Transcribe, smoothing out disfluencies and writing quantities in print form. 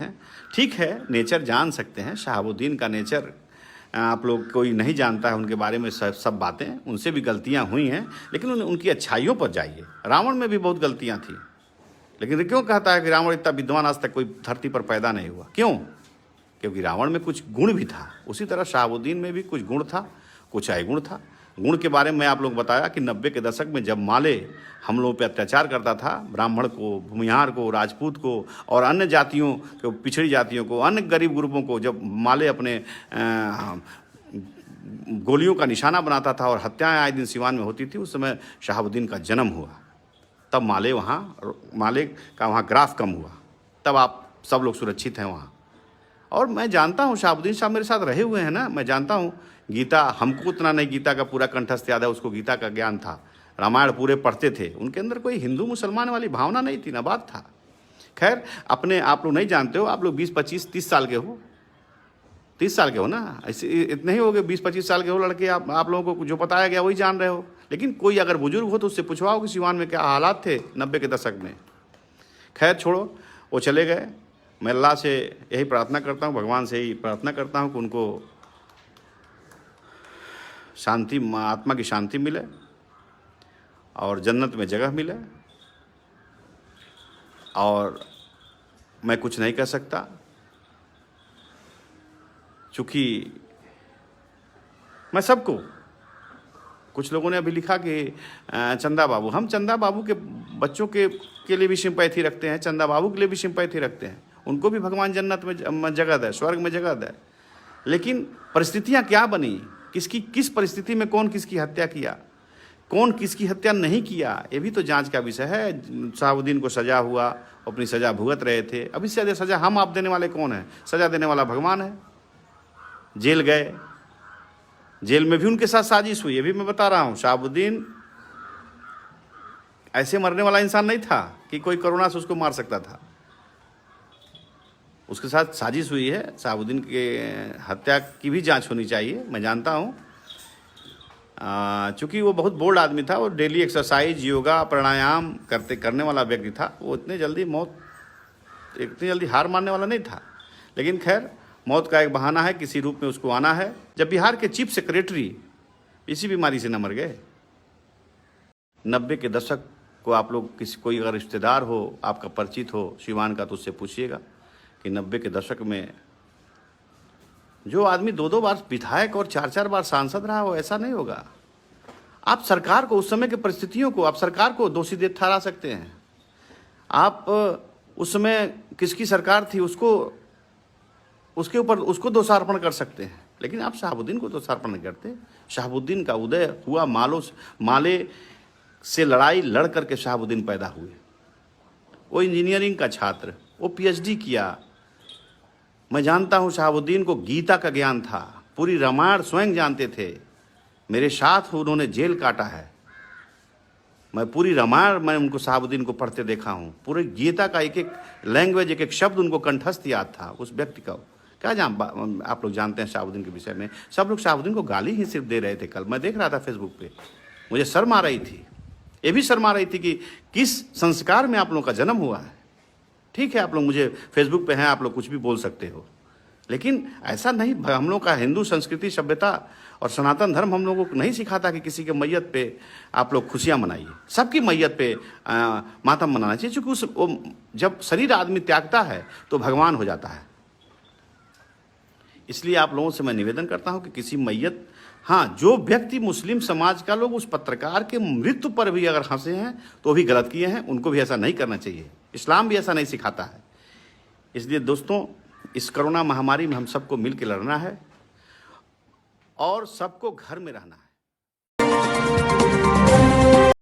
हैं। ठीक है, नेचर जान सकते हैं, शहाबुद्दीन का नेचर आप लोग कोई नहीं जानता है उनके बारे में, सब बातें, उनसे भी गलतियां हुई हैं, लेकिन उनकी अच्छाइयों पर जाइए। रावण में भी बहुत गलतियां थी, लेकिन क्यों कहता है कि रावण इतना विद्वान आज तक कोई धरती पर पैदा नहीं हुआ? क्यों? क्योंकि रावण में कुछ गुण भी था। उसी तरह शहाबुद्दीन में भी कुछ गुण था, कुछ अवगुण था। गुण के बारे में आप लोग बताया कि 90 के दशक में जब माले हम लोगों पे अत्याचार करता था, ब्राह्मण को, भूमिहार को, राजपूत को और अन्य जातियों को, पिछड़ी जातियों को, अन्य गरीब ग्रुपों को जब माले अपने गोलियों का निशाना बनाता था और हत्याएं आए दिन सिवान में होती थी, उस समय शहाबुद्दीन का जन्म हुआ। तब माले का वहाँ ग्राफ कम हुआ, तब आप सब लोग सुरक्षित हैं वहाँ। और मैं जानता हूँ शहाबुद्दीन साहब मेरे साथ रहे हुए हैं ना, मैं जानता हूँ गीता, हमको उतना नहीं गीता का पूरा कंठस्थ याद है, उसको गीता का ज्ञान था, रामायण पूरे पढ़ते थे, उनके अंदर कोई हिंदू मुसलमान वाली भावना नहीं थी, ना बात था। खैर, अपने आप लोग नहीं जानते हो, आप लोग 20, 25, 30 साल के हो, 30 साल के हो ना, ऐसे इतने ही हो गए, 20, 25 साल के हो लड़के, आप लोगों को जो बताया गया वही जान रहे हो। लेकिन कोई अगर बुजुर्ग हो तो उससे पूछवाओ कि सिवान में क्या हालात थे 90 के दशक में। खैर छोड़ो, वो चले गए। मैं अल्लाह से यही प्रार्थना करता हूँ, भगवान से यही प्रार्थना करता हूँ कि उनको शांति, आत्मा की शांति मिले और जन्नत में जगह मिले। और मैं कुछ नहीं कह सकता, चूँकि मैं सबको, कुछ लोगों ने अभी लिखा कि चंदा बाबू, हम चंदा बाबू के बच्चों के लिए भी सिंपैथी रखते हैं, चंदा बाबू के लिए भी सिंपैथी रखते हैं, उनको भी भगवान जन्नत में जगह दे, स्वर्ग में जगह दे। लेकिन परिस्थितियां क्या बनी, किस परिस्थिति में कौन किसकी हत्या किया, कौन किसकी हत्या नहीं किया, ये भी तो जांच का विषय है। शहाबुद्दीन को सजा हुआ, अपनी सजा भुगत रहे थे, अभी से सजा हम आप देने वाले कौन है? सजा देने वाला भगवान है। जेल गए, जेल में भी उनके साथ साजिश हुई, ये भी मैं बता रहा हूँ। शहाबुद्दीन ऐसे मरने वाला इंसान नहीं था कि कोई कोरोना से उसको मार सकता था, उसके साथ साजिश हुई है। शहाबुद्दीन के हत्या की भी जांच होनी चाहिए, मैं जानता हूँ। चूँकि वो बहुत बोल्ड आदमी था, वो डेली एक्सरसाइज, योगा, प्राणायाम करने वाला व्यक्ति था, वो इतनी जल्दी हार मानने वाला नहीं था। लेकिन खैर, मौत का एक बहाना है, किसी रूप में उसको आना है। जब बिहार के चीफ सेक्रेटरी इसी बीमारी से न मर गए। 90 के दशक को आप लोग कोई अगर रिश्तेदार हो, आपका परिचित हो सिवान का, तो उससे पूछिएगा कि 90 के दशक में जो आदमी 2-2 बार विधायक और 4-4 बार सांसद रहा हो, ऐसा नहीं होगा। आप सरकार को, उस समय की परिस्थितियों को, आप सरकार को दोषी ठहरा सकते हैं। आप उस समय किसकी सरकार थी उसके ऊपर उसको दोषारोपण कर सकते हैं, लेकिन आप शहाबुद्दीन को दोषारोपण नहीं करते। शहाबुद्दीन का उदय हुआ माले से लड़ाई लड़ करके शहाबुद्दीन पैदा हुए। वो इंजीनियरिंग का छात्र, वो PhD किया। मैं जानता हूँ शहाबुद्दीन को गीता का ज्ञान था, पूरी रामायण स्वयं जानते थे। मेरे साथ उन्होंने जेल काटा है, मैं पूरी रामायण मैं उनको शहाबुद्दीन को पढ़ते देखा हूँ। पूरे गीता का एक एक लैंग्वेज, एक एक शब्द उनको कंठस्थ याद था उस व्यक्ति का। क्या आप लोग जानते हैं शहाबुद्दीन के विषय में? सब लोग शहाबुद्दीन को गाली ही सिर्फ दे रहे थे। कल मैं देख रहा था फेसबुक पे, मुझे शर्म आ रही थी, ये भी शर्म आ रही थी कि किस संस्कार में आप लोगों का जन्म हुआ है। ठीक है, आप लोग मुझे फेसबुक पे हैं, आप लोग कुछ भी बोल सकते हो, लेकिन ऐसा नहीं। हम लोग का हिंदू संस्कृति, सभ्यता और सनातन धर्म हम लोगों को नहीं सिखाता कि किसी के मैयत पे आप लोग खुशियां मनाइए। सबकी मैयत पे मातम मनाना चाहिए, क्योंकि जब शरीर आदमी त्यागता है तो भगवान हो जाता है। इसलिए आप लोगों से मैं निवेदन करता हूं कि किसी मैयत, हाँ, जो व्यक्ति मुस्लिम समाज का लोग उस पत्रकार के मृत्यु पर भी अगर हंसे हैं तो भी गलत किए हैं, उनको भी ऐसा नहीं करना चाहिए। इस्लाम भी ऐसा नहीं सिखाता है। इसलिए दोस्तों, इस कोरोना महामारी में हम सबको मिलकर लड़ना है और सबको घर में रहना है।